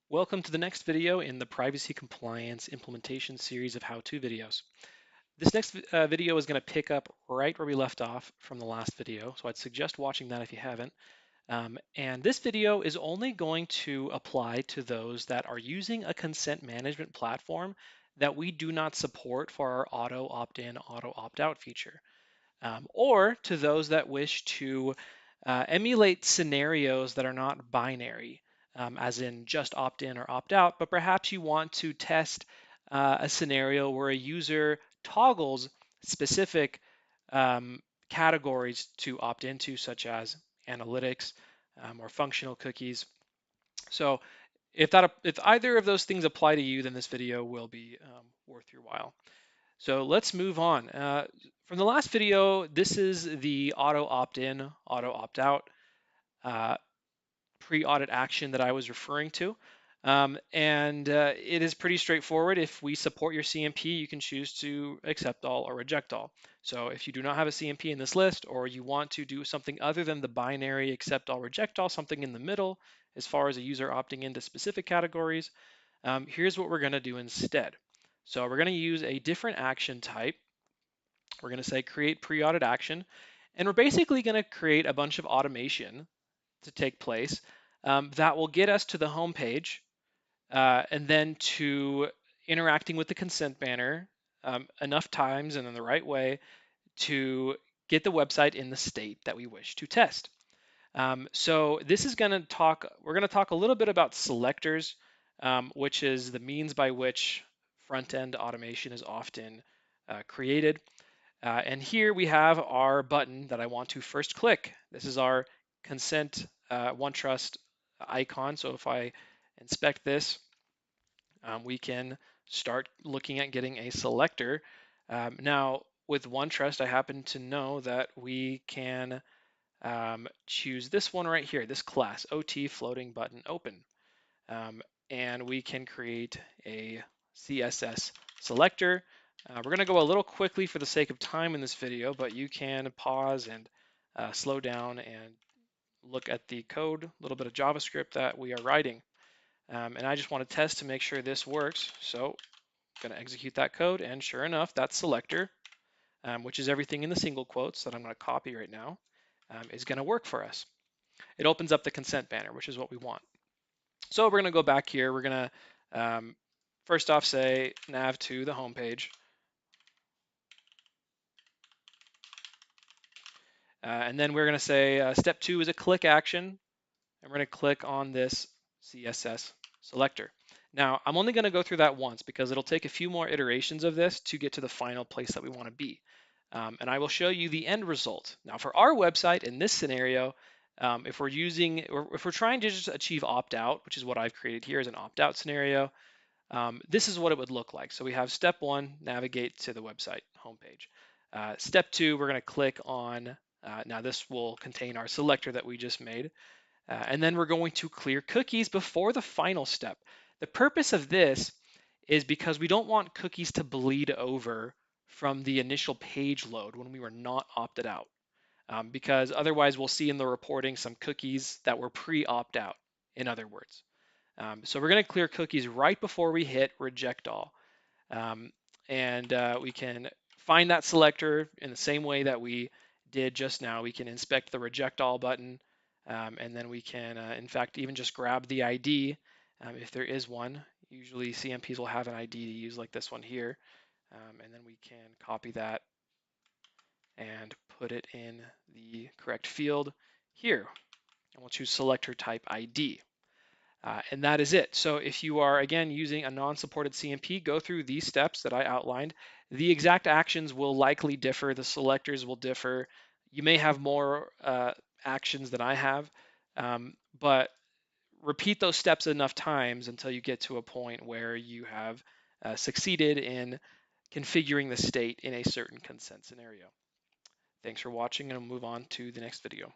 Welcome to the next video in the Privacy Compliance Implementation series of how-to videos. This next video is going to pick up right where we left off from the last video, so I'd suggest watching that if you haven't. And this video is only going to apply to those that are using a consent management platform that we do not support for our auto opt-in, auto opt-out feature, or to those that wish to emulate scenarios that are not binary, as in just opt in or opt out, but perhaps you want to test a scenario where a user toggles specific categories to opt into, such as analytics or functional cookies. So if either of those things apply to you, then this video will be worth your while. So let's move on. From the last video, this is the auto opt-in, auto opt-out uh, pre-audit action that I was referring to. It is pretty straightforward. If we support your CMP, you can choose to accept all or reject all. So if you do not have a CMP in this list, or you want to do something other than the binary accept all, reject all, something in the middle, as far as a user opting into specific categories, here's what we're going to do instead. So we're going to use a different action type. We're going to say create pre-audit action, and we're basically going to create a bunch of automation to take place that will get us to the home page and then to interacting with the consent banner enough times and in the right way to get the website in the state that we wish to test. So this is going to we're going to talk a little bit about selectors, which is the means by which front-end automation is often created. And here we have our button that I want to first click. This is our consent OneTrust icon. So if I inspect this, we can start looking at getting a selector. Now, with OneTrust, I happen to know that we can choose this one right here, this class, OT floating button open. And we can create a CSS selector. We're going to go a little quickly for the sake of time in this video, but you can pause and slow down and look at the code, a little bit of JavaScript that we are writing. And I just want to test to make sure this works. So I'm going to execute that code, and sure enough, that selector, which is everything in the single quotes that I'm going to copy right now, is going to work for us. It opens up the consent banner, which is what we want. So we're going to go back here. We're going to first off say nav to the home page. And then we're going to say step 2 is a click action. And we're going to click on this CSS selector. Now, I'm only going to go through that once because it'll take a few more iterations of this to get to the final place that we want to be. And I will show you the end result. Now, for our website in this scenario, if we're trying to just achieve opt-out, which is what I've created here as an opt-out scenario, this is what it would look like. So we have step 1, navigate to the website homepage. Step 2, we're going to click on, now this will contain our selector that we just made. And then we're going to clear cookies before the final step. The purpose of this is because we don't want cookies to bleed over from the initial page load when we were not opted out. Because otherwise we'll see in the reporting some cookies that were pre-opt-out, in other words. So we're going to clear cookies right before we hit reject all. We can find that selector in the same way that we did just now. We can inspect the reject all button, and then we can, in fact, even just grab the ID if there is one. Usually CMPs will have an ID to use like this one here. And then we can copy that and put it in the correct field here. And we'll choose selector type ID. And that is it. So if you are, again, using a non-supported CMP, go through these steps that I outlined. The exact actions will likely differ. The selectors will differ. You may have more actions than I have, but repeat those steps enough times until you get to a point where you have succeeded in configuring the state in a certain consent scenario. Thanks for watching, and I'll move on to the next video.